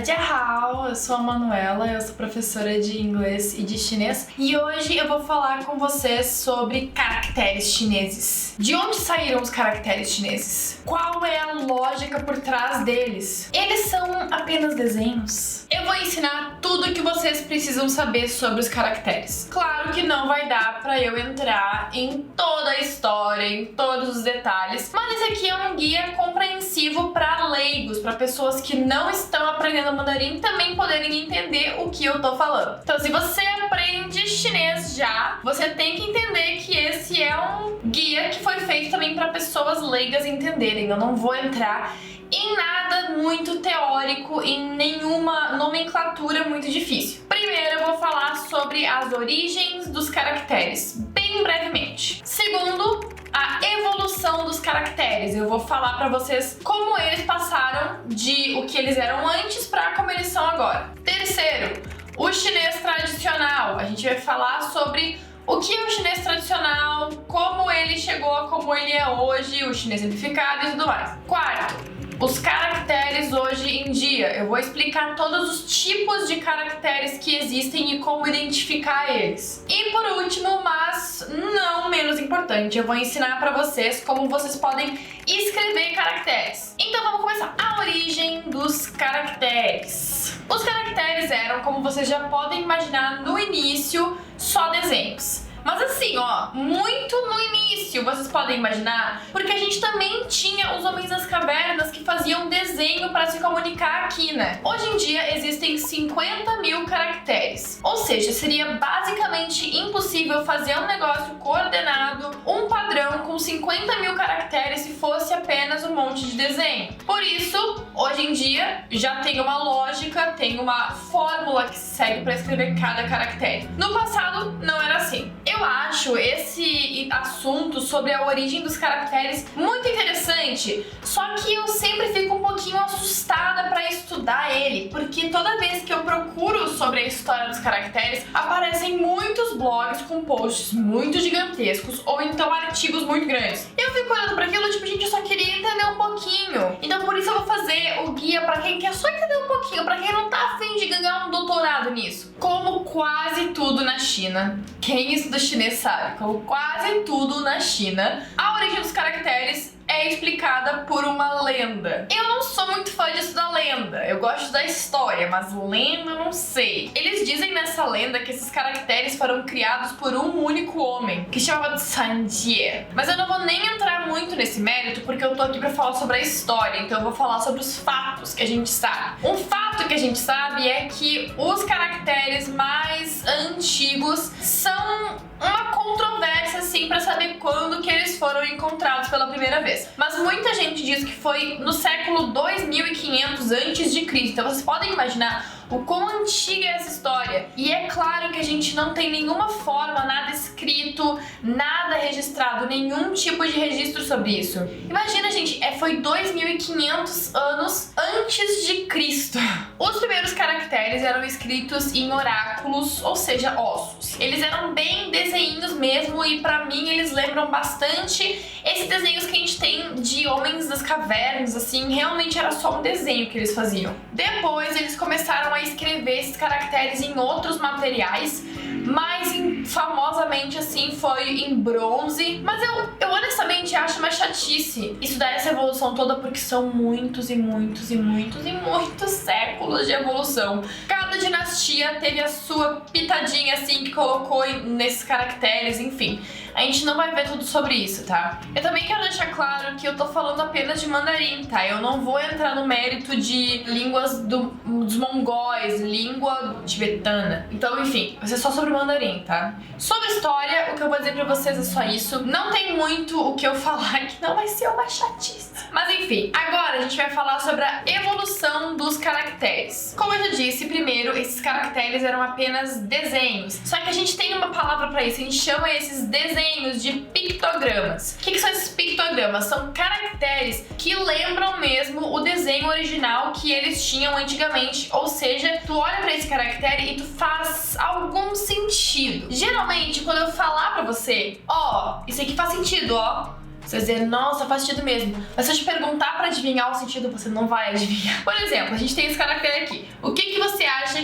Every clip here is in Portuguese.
Dajiahao, eu sou a Manuela, eu sou professora de inglês e de chinês e hoje eu vou falar com vocês sobre caracteres chineses. De onde saíram os caracteres chineses? Qual é a lógica por trás deles? Eles são apenas desenhos? Eu vou ensinar tudo o que vocês precisam saber sobre os caracteres. Claro que não vai dar pra eu entrar em toda a história, em todos os detalhes, mas esse aqui é um guia compreensivo para leigos, para pessoas que não estão aprendendo mandarim também poderem entender o que eu tô falando. Então, se você aprende chinês já, você tem que entender que esse é um guia que foi feito também para pessoas leigas entenderem. Eu não vou entrar em nada muito teórico, em nenhuma nomenclatura muito difícil. Primeiro, eu vou falar sobre as origens dos caracteres, bem brevemente. Segundo, a evolução dos caracteres. Eu vou falar pra vocês como eles passaram de o que eles eram antes para como eles são agora. Terceiro, o chinês tradicional. A gente vai falar sobre o que é o chinês tradicional, como ele chegou a como ele é hoje, o chinês simplificado e tudo mais. Quarto, os caracteres hoje em dia. Eu vou explicar todos os tipos de caracteres que existem e como identificar eles. E por último, mas não menos importante, eu vou ensinar para vocês como vocês podem escrever caracteres. Então vamos começar. A origem dos caracteres. Os caracteres eram, como vocês já podem imaginar, no início, só desenhos. Mas assim, ó, muito no início, vocês podem imaginar, porque a gente também tinha os homens das cavernas que faziam desenho para se comunicar aqui, né? Hoje em dia existem 50 mil caracteres, ou seja, seria basicamente impossível fazer um negócio coordenado, um padrão com 50 mil caracteres se fosse apenas um monte de desenho. Por isso, hoje em dia, já tem uma lógica, tem uma fórmula que se segue para escrever cada caractere. No passado, não era assim. Eu acho esse assunto sobre a origem dos caracteres muito interessante, só que eu sempre fico um pouquinho assustada para estudar ele, porque toda vez que eu procuro sobre a história dos caracteres, aparecem muitos blogs com posts muito gigantescos ou então artigos muito grandes. Eu fico olhando para aquilo, tipo, gente, eu só queria entender um pouquinho. Então por isso eu vou fazer o guia para quem quer só entender um pouquinho, para quem não tá afim de ganhar um doutorado nisso. Como quase tudo na China, quem estuda chinês sabe, como quase tudo na China, a origem dos caracteres é explicada por uma lenda. Eu não sou muito fã de estudar lenda, eu gosto da história, mas lenda eu não sei. Eles dizem nessa lenda que esses caracteres foram criados por um único homem, que se chamava San Jie. Mas eu não vou nem entrar muito nesse mérito, porque eu tô aqui pra falar sobre a história, então eu vou falar sobre os fatos que a gente sabe. Um fato que a gente sabe é que os caracteres mais antigos são uma controvérsia, assim, pra saber quando que eles foram encontrados pela primeira vez. Mas muita gente diz que foi no século 2500 a.C. Então vocês podem imaginar o quão antiga é essa história. E é claro que a gente não tem nenhuma forma, nada escrito, nada registrado, nenhum tipo de registro sobre isso. Imagina, gente, foi 2500 anos antes de Cristo. Os primeiros caracteres eram escritos em oráculos, ou seja, ossos. Eles eram bem desenhinhos mesmo e pra mim eles lembram bastante esses desenhos que a gente tem de homens das cavernas, assim, realmente era só um desenho que eles faziam. Depois eles começaram a escrever esses caracteres em outros materiais, mas famosamente assim foi em bronze. Mas eu honestamente acho uma chatice estudar essa evolução toda, porque são muitos e muitos e muitos e muitos séculos de evolução. Cada dinastia teve a sua pitadinha assim que colocou nesses caracteres, enfim. A gente não vai ver tudo sobre isso, tá? Eu também quero deixar claro que eu tô falando apenas de mandarim, tá? Eu não vou entrar no mérito de línguas dos mongóis, língua tibetana. Então, enfim, vai ser só sobre mandarim, tá? Sobre história, o que eu vou dizer pra vocês é só isso. Não tem muito o que eu falar, que não vai ser uma chatice. Mas enfim, agora a gente vai falar sobre a evolução dos caracteres. Como eu já disse, primeiro, esses caracteres eram apenas desenhos. Só que a gente tem uma palavra pra isso, a gente chama esses desenhos de pictogramas. O que são esses pictogramas? São caracteres que lembram mesmo o desenho original que eles tinham antigamente, ou seja, tu olha pra esse caractere e tu faz algum sentido. Geralmente, quando eu falar pra você, ó, isso aqui faz sentido, ó, você vai dizer, nossa, faz sentido mesmo. Mas se eu te perguntar pra adivinhar o sentido, você não vai adivinhar. Por exemplo, a gente tem esse caractere aqui.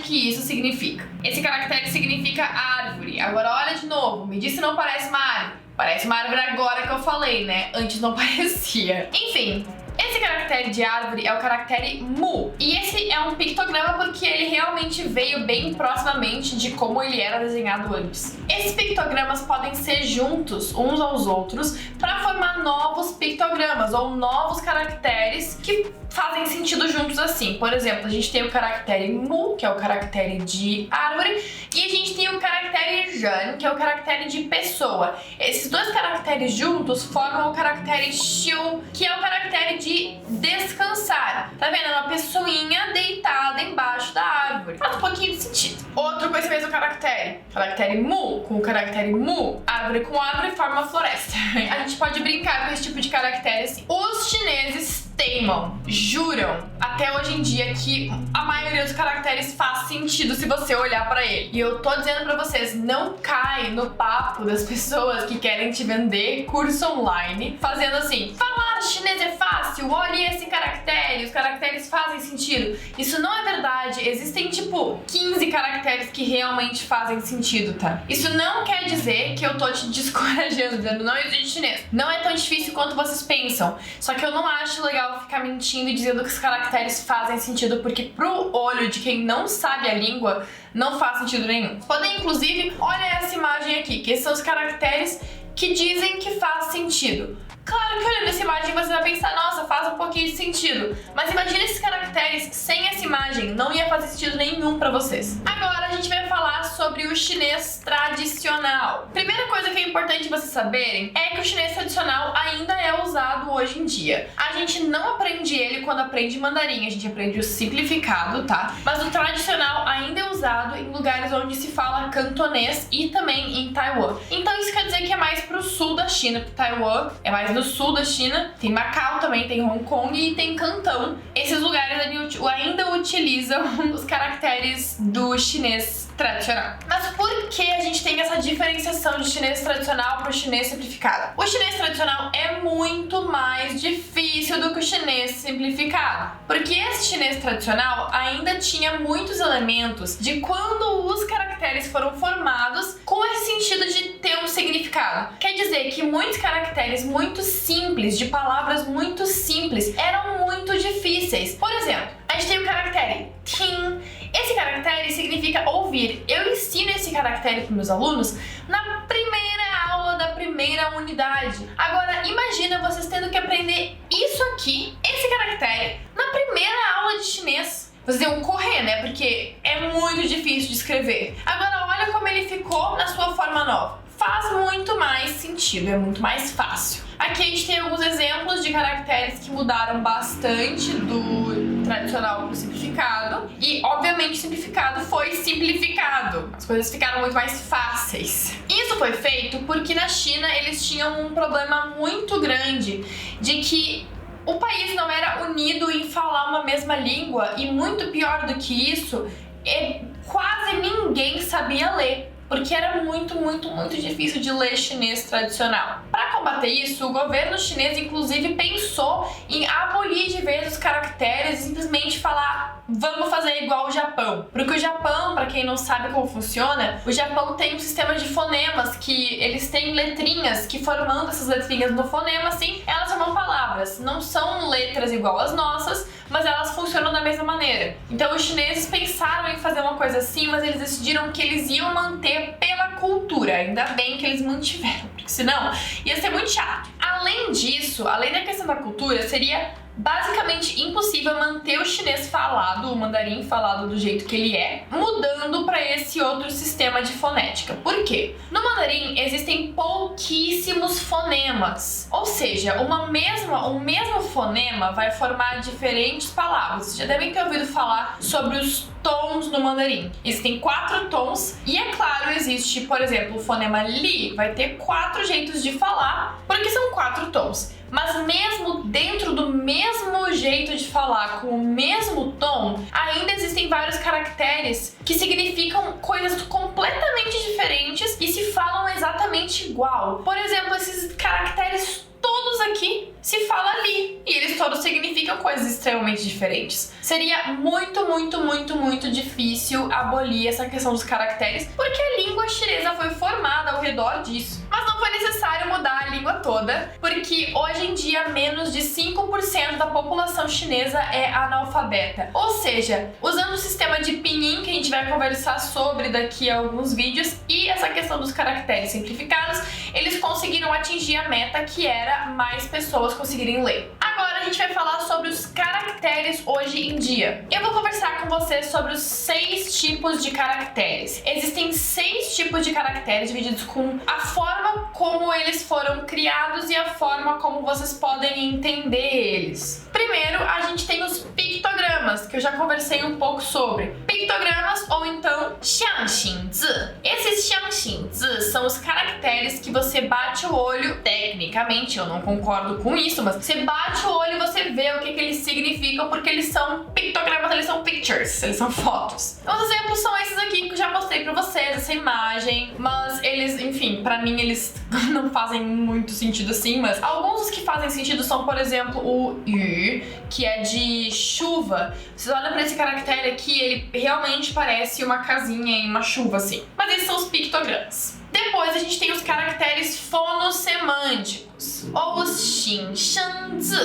que isso significa. Esse caractere significa árvore. Agora olha de novo, me diz se não parece uma árvore. Parece uma árvore agora que eu falei, né? Antes não parecia. Enfim, esse caractere de árvore é o caractere mu. E esse é um pictograma porque ele realmente veio bem proximamente de como ele era desenhado antes. Esses pictogramas podem ser juntos uns aos outros para formar novos pictogramas ou novos caracteres que fazem sentido juntos assim. Por exemplo, a gente tem o caractere mu, que é o caractere de árvore, e a gente tem o caractere jan, que é o caractere de pessoa. Esses dois caracteres juntos formam o caractere xiu, que é o caractere de descansar. Tá vendo? É uma pessoinha deitada embaixo da árvore. Faz um pouquinho de sentido. Outro com esse mesmo caractere. Caractere mu com o caractere mu. Árvore com árvore forma uma floresta. A gente pode brincar com esse tipo de caractere assim. Os chineses teimam, juram, até hoje em dia que a maioria dos caracteres faz sentido se você olhar pra ele. E eu tô dizendo pra vocês, não cai no papo das pessoas que querem te vender curso online, fazendo assim, falar chinês é fácil, olhe esse caractere, os caracteres fazem sentido. Isso não é verdade, existem tipo 15 caracteres que realmente fazem sentido, tá? Isso não quer dizer que eu tô te descorajando, dizendo não existe chinês. Não é tão difícil quanto vocês pensam, só que eu não acho legal ficar mentindo e dizendo que os caracteres fazem sentido, porque pro olho de quem não sabe a língua, não faz sentido nenhum. Podem, inclusive, olha essa imagem aqui, que esses são os caracteres que dizem que faz sentido. Claro que olhando essa imagem você vai pensar, nossa, faz um pouquinho de sentido. Mas imagina esses caracteres sem essa imagem, não ia fazer sentido nenhum pra vocês. Agora a gente vai falar sobre o chinês tradicional. Primeira coisa que é importante vocês saberem é que o chinês tradicional ainda é usado hoje em dia. A gente não aprende ele quando aprende mandarim, a gente aprende o simplificado, tá? Mas o tradicional ainda é usado em lugares onde se fala cantonês e também em Taiwan. Então isso quer dizer que é mais pro sul da China, porque Taiwan é mais no sul da China, tem Macau também, tem Hong Kong e tem Cantão. Esses lugares ainda utilizam os caracteres do chinês tradicional. Mas por que a gente tem essa diferenciação de chinês tradicional para o chinês simplificado? O chinês tradicional é muito mais difícil do que o chinês simplificado, porque esse chinês tradicional ainda tinha muitos elementos de quando os caracteres foram formados com esse sentido de ter um significado. Quer dizer que muitos caracteres muito simples, de palavras muito simples, eram muito difíceis. Por exemplo, a gente tem o caractere tin. Esse caractere significa ouvir. Eu ensino esse caractere para meus alunos na primeira aula da primeira unidade. Agora, imagina vocês tendo que aprender isso aqui, esse caractere, na primeira aula de chinês. Vocês iam correr, né? Porque é muito difícil de escrever. Agora, olha como ele ficou na sua forma nova. Faz muito mais sentido, é muito mais fácil. Aqui a gente tem alguns exemplos de caracteres que mudaram bastante do tradicional para o simplificado. E, obviamente, simplificado foi simplificado. As coisas ficaram muito mais fáceis. Isso foi feito porque na China eles tinham um problema muito grande de que o país não era unido em falar uma mesma língua e, muito pior do que isso, quase ninguém sabia ler. Porque era muito difícil de ler chinês tradicional. Para combater isso, o governo chinês, inclusive, pensou em abolir de vez os caracteres e simplesmente falar, vamos fazer igual o Japão. Porque o Japão, para quem não sabe como funciona, o Japão tem um sistema de fonemas que eles têm letrinhas que, formando essas letrinhas no fonema, assim, elas formam palavras. Não são letras igual as nossas, mas elas funcionam da mesma maneira. Então os chineses pensaram em fazer uma coisa assim, mas eles decidiram que eles iam manter pela cultura. Ainda bem que eles mantiveram, porque senão ia ser muito chato. Além disso, além da questão da cultura, seria basicamente impossível manter o chinês falado, o mandarim falado do jeito que ele é, mudando para esse outro sistema de fonética. Por quê? No mandarim existem pouquíssimos fonemas, ou seja, um mesmo fonema vai formar diferentes palavras. Vocês já devem ter ouvido falar sobre os tons no mandarim. Existem 4 tons e, é claro, existe, por exemplo, o fonema li, vai ter 4 jeitos de falar, porque são 4 tons. Mas mesmo dentro do mesmo jeito de falar, com o mesmo tom, ainda existem vários caracteres que significam coisas completamente diferentes e se falam exatamente igual. Por exemplo, esses caracteres todos aqui se fala li. e eles todos significam coisas extremamente diferentes. Seria muito difícil abolir essa questão dos caracteres, porque a língua chinesa foi formada ao redor disso. Mas não foi necessário mudar a língua toda, porque hoje em dia menos de 5% da população chinesa é analfabeta. Ou seja, usando o sistema de pinyin, que a gente vai conversar sobre daqui a alguns vídeos, e essa questão dos caracteres simplificados, eles conseguiram atingir a meta, que era mais pessoas conseguirem ler. Agora a gente vai falar sobre os caracteres hoje em dia. Eu vou conversar com vocês sobre os 6 tipos de caracteres. Existem 6 tipos de caracteres divididos com a forma como eles foram criados e a forma como vocês podem entender eles. Primeiro, a gente tem os pictogramas, que eu já conversei um pouco sobre. Pictogramas ou então xiangxinzi. Esses xiangxinzi são os caracteres que você bate o olho, tecnicamente, eu não concordo com isso, mas você bate o olho e você vê o que eles significam, porque eles são pictogramas, eles são pictures, eles são fotos. Então, os exemplos são esses aqui que eu já mostrei pra vocês, essa imagem, mas eles, enfim, pra mim eles não fazem muito sentido assim, mas alguns dos que fazem sentido são, por exemplo, o yu, que é de chuva. Vocês olham pra esse caractere aqui, ele realmente parece uma casinha em uma chuva, assim. Mas esses são os pictogramas. Depois a gente tem os caracteres fonossemânticos, ou os xinshangzi.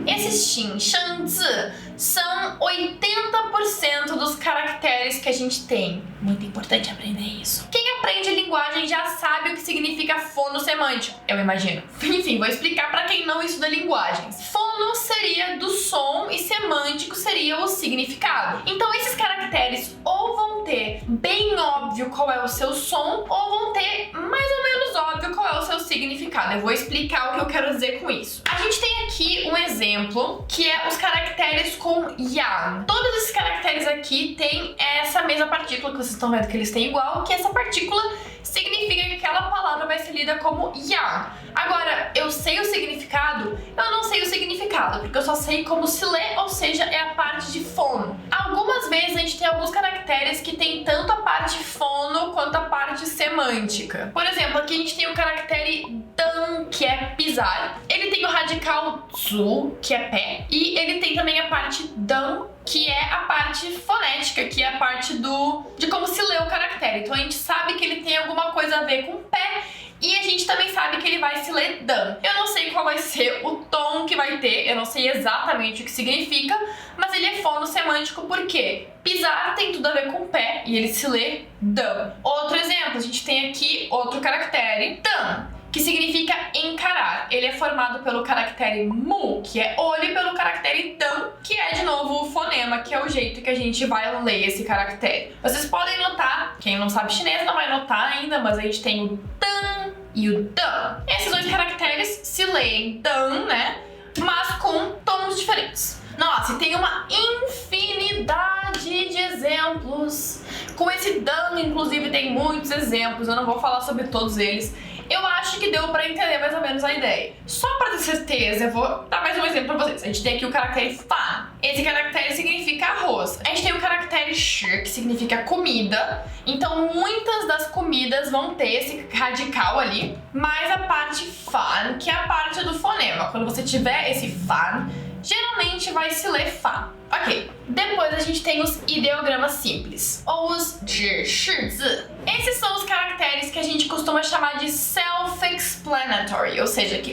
Esses xinshangzi são 80% dos caracteres que a gente tem. Muito importante aprender isso. Quem aprende linguagem já sabe o que significa fonossemântico, eu imagino. Enfim, vou explicar para quem não estuda linguagens. Fono seria do som e semântico seria o significado. Então esses caracteres ou vão ter bem óbvio qual é o seu som, ou vão ter mais ou menos óbvio qual é o seu significado. Eu vou explicar o que eu quero dizer com isso. A gente tem aqui um exemplo, que é os caracteres com yang. Todos esses caracteres aqui têm essa mesma partícula que vocês estão vendo que eles têm igual, que essa partícula significa que aquela palavra vai ser lida como yang. Agora, eu sei o significado? Eu não sei o significado, porque eu só sei como se lê, ou seja, é a parte de fono. Algumas vezes a gente tem alguns caracteres que tem tanto a parte fono quanto a parte semântica. Por exemplo, aqui a gente tem o caractere dan, que é pisar. Ele tem o radical zu, que é pé, e ele tem também a parte dan, que é a parte fonética, que é a parte de como se lê o caractere. Então a gente sabe que ele tem alguma coisa a ver com pé, e a gente também sabe que ele vai se ler dan. Eu não sei qual vai ser o tom que vai ter, eu não sei exatamente o que significa, mas ele é fonossemântico porque pisar tem tudo a ver com pé e ele se lê dan. Outro exemplo, a gente tem aqui outro caractere, dan, que significa encarar. Ele é formado pelo caractere mu, que é olho, e pelo caractere dan, que é de novo o fonema, que é o jeito que a gente vai ler esse caractere. Vocês podem notar, quem não sabe chinês não vai notar ainda, mas a gente tem o dan e o dan. Esses dois caracteres se leem dan, né? Mas com tons diferentes. Nossa, e tem uma infinidade de exemplos. Com esse dan, inclusive, tem muitos exemplos. Eu não vou falar sobre todos eles. Eu acho que deu pra entender mais ou menos a ideia. Só pra ter certeza, eu vou dar mais um exemplo pra vocês. A gente tem aqui o caractere fan. Esse caractere significa arroz. A gente tem o caractere shi, que significa comida. Então, muitas das comidas vão ter esse radical ali. Mas a parte fan, que é a parte do fonema. Quando você tiver esse fan, geralmente vai se ler fa. Ok. Depois a gente tem os ideogramas simples, ou os zhi-shi-zi. Esses são os caracteres que a gente costuma chamar de self-explanatory, ou seja, que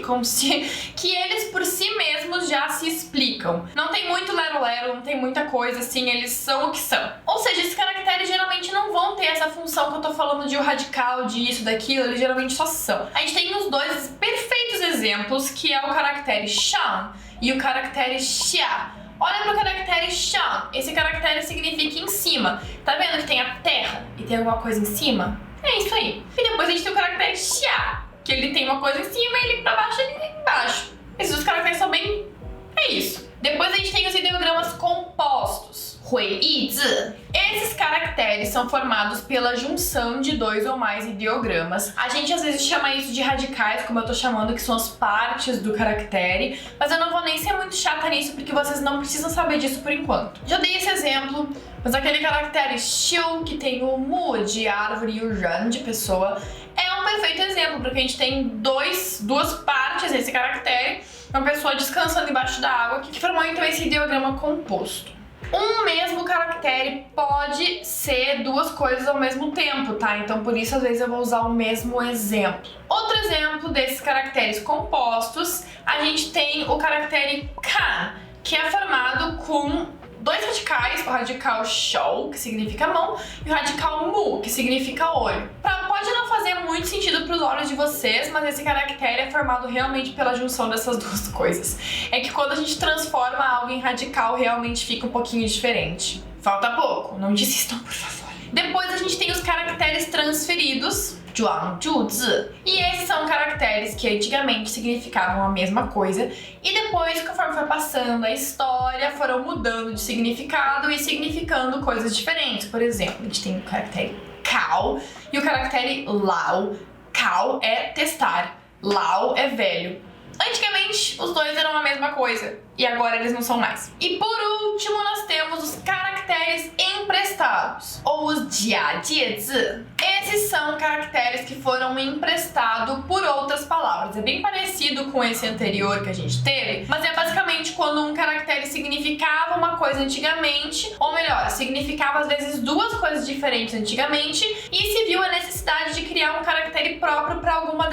eles por si mesmos já se explicam. Não tem muito lero-lero, não tem muita coisa assim, eles são o que são. Ou seja, esses caracteres geralmente não vão ter essa função que eu tô falando de o radical, de isso, daquilo, eles geralmente só são. A gente tem os dois perfeitos exemplos, que é o caractere shan e o caractere xia. Olha pro caractere shan. Esse caractere significa em cima. Tá vendo que tem a terra e tem alguma coisa em cima? É isso aí. E depois a gente tem o caractere xia, que ele tem uma coisa em cima e ele pra baixo e ele embaixo. Esses dois caracteres são bem... é isso. Depois a gente tem os ideogramas compostos. Hui yi zi. Esses caracteres são formados pela junção de dois ou mais ideogramas. A gente às vezes chama isso de radicais, como eu tô chamando, que são as partes do caractere, mas eu não vou nem ser muito chata nisso, porque vocês não precisam saber disso por enquanto. Já dei esse exemplo, mas aquele caractere xiu, que tem o mu de árvore e o ran de pessoa, é um perfeito exemplo, porque a gente tem duas partes desse caractere, uma pessoa descansando embaixo da água, que formou então esse ideograma composto. Um mesmo caractere pode ser duas coisas ao mesmo tempo, tá? Então por isso às vezes eu vou usar o mesmo exemplo. Outro exemplo desses caracteres compostos, a gente tem o caractere kan, que é formado com dois radicais, o radical shou, que significa mão, e o radical mu, que significa olho. Pode não fazer muito sentido para os olhos de vocês, mas esse caractere é formado realmente pela junção dessas duas coisas. É que quando a gente transforma algo em radical, realmente fica um pouquinho diferente. Falta pouco, não desistam, por favor. Depois a gente tem os caracteres transferidos, Zhuang, Zhu, Zi. E esses são caracteres que antigamente significavam a mesma coisa e depois, conforme foi passando a história, foram mudando de significado e significando coisas diferentes. Por exemplo, a gente tem o caractere Cao e o caractere Lao. Cao é testar, Lao é velho. Antigamente, os dois eram a mesma coisa e agora eles não são mais. E por último, nós temos os caracteres emprestados, ou os jia, jiezi. Esses são caracteres que foram emprestados por outras palavras. É bem parecido com esse anterior que a gente teve, mas é basicamente quando um caractere significava uma coisa antigamente, ou melhor, significava às vezes duas coisas diferentes antigamente, e se viu a necessidade de criar um caractere próprio para uma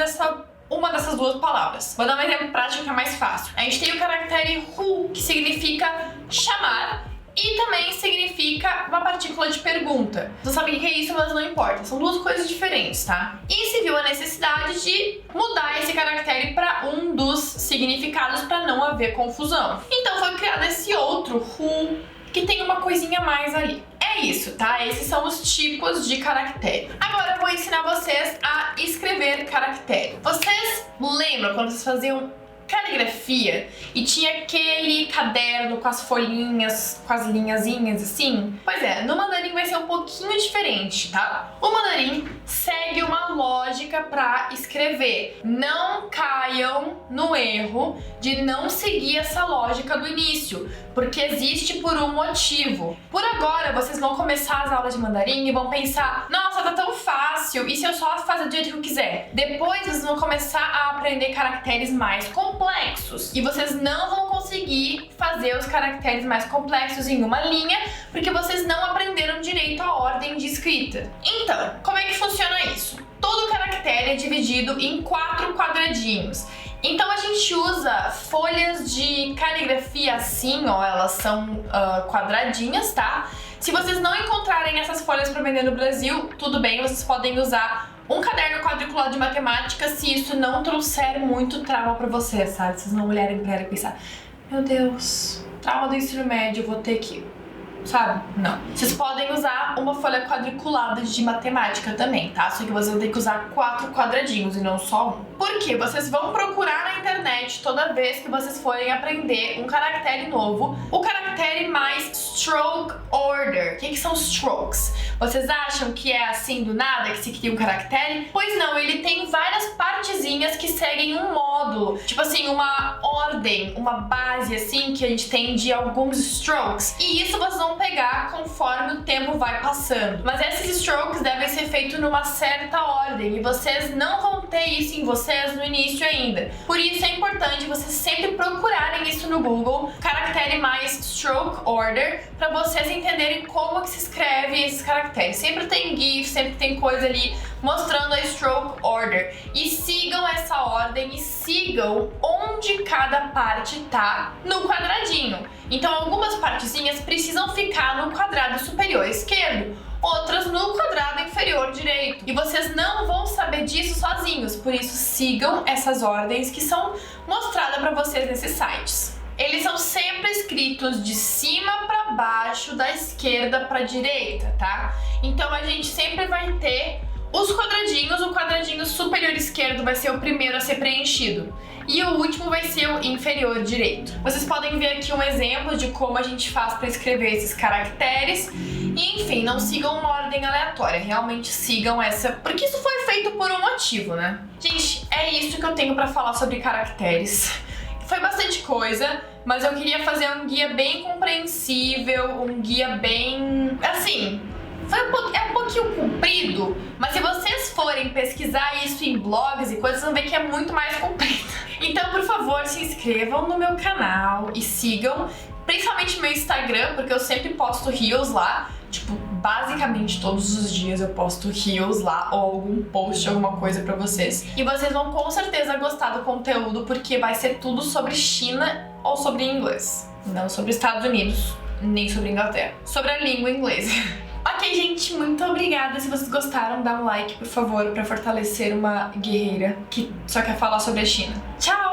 dessas duas palavras. Vou dar um exemplo prático que é mais fácil. A gente tem o caractere hu, que significa chamar, e também significa uma partícula de pergunta. Você sabe o que é isso, mas não importa. São duas coisas diferentes, tá? E se viu a necessidade de mudar esse caractere para um dos significados para não haver confusão. Então foi criado esse outro hu, que tem uma coisinha a mais ali. É isso, tá? Esses são os tipos de caractere. Agora eu vou ensinar vocês a escrever caractere. Vocês lembram quando vocês faziam caligrafia e tinha aquele caderno com as folhinhas, com as linhazinhas assim? Pois é, no mandarim vai ser um pouquinho diferente, tá? O mandarim segue uma lógica para escrever. Não caiam no erro de não seguir essa lógica do início, porque existe por um motivo. Por agora, vocês vão começar as aulas de mandarim e vão pensar: nossa, tá tão fácil, e se eu só fazer do jeito que eu quiser? Depois vocês vão começar a aprender caracteres mais complexos e vocês não vão conseguir fazer os caracteres mais complexos em uma linha porque vocês não aprenderam direito a ordem de escrita. Então, como é que funciona isso? Todo caractere é dividido em 4 quadradinhos. Então a gente usa folhas de caligrafia assim, ó, elas são quadradinhas, tá? Se vocês não encontrarem essas folhas para vender no Brasil, tudo bem, vocês podem usar um caderno quadriculado de matemática se isso não trouxer muito trauma pra vocês, sabe? Vocês não olharem pra ela e pensar: meu Deus, trauma do ensino médio, vou ter que... sabe? Não. Vocês podem usar uma folha quadriculada de matemática também, tá? Só que vocês vão ter que usar 4 quadradinhos e não só um. Por quê? Vocês vão procurar na internet toda vez que vocês forem aprender um caractere novo, o caractere mais stroke order. O que são strokes? Vocês acham que é assim do nada que se cria um caractere? Pois não, ele tem várias partezinhas que seguem um módulo, tipo assim, uma ordem, uma base assim que a gente tem de alguns strokes. E isso vocês vão pegar conforme o tempo vai passando. Mas esses strokes devem ser feitos numa certa ordem e vocês não vão ter isso em vocês no início ainda. Por isso é importante vocês sempre procurarem isso no Google, caractere mais stroke order, para vocês entenderem como que se escreve esses caracteres. Sempre tem GIF, sempre tem coisa ali mostrando a stroke order. E sigam essa ordem e sigam onde cada parte tá no quadradinho. Então algumas partezinhas precisam ficar no quadrado superior esquerdo, outras no quadrado inferior direito. E vocês não vão saber disso sozinhos, por isso sigam essas ordens que são mostradas para vocês nesses sites. Eles são sempre escritos de cima para baixo, da esquerda para direita, tá? Então a gente sempre vai ter os quadradinhos, o quadradinho superior esquerdo vai ser o primeiro a ser preenchido e o último vai ser o inferior direito. Vocês podem ver aqui um exemplo de como a gente faz para escrever esses caracteres e, enfim, não sigam uma ordem aleatória, realmente sigam essa, porque isso foi feito por um motivo, né? Gente, é isso que eu tenho para falar sobre caracteres. Foi bastante coisa, mas eu queria fazer um guia bem compreensível, um guia bem... assim... é um pouquinho comprido, mas se vocês forem pesquisar isso em blogs e coisas, vocês vão ver que é muito mais comprido. Então, por favor, se inscrevam no meu canal e sigam, principalmente meu Instagram, porque eu sempre posto reels lá. Tipo, basicamente todos os dias eu posto reels lá ou algum post, alguma coisa pra vocês. E vocês vão com certeza gostar do conteúdo, porque vai ser tudo sobre China ou sobre inglês. Não sobre Estados Unidos, nem sobre Inglaterra. Sobre a língua inglesa. Ok, gente, muito obrigada. Se vocês gostaram, dá um like, por favor, pra fortalecer uma guerreira que só quer falar sobre a China. Tchau!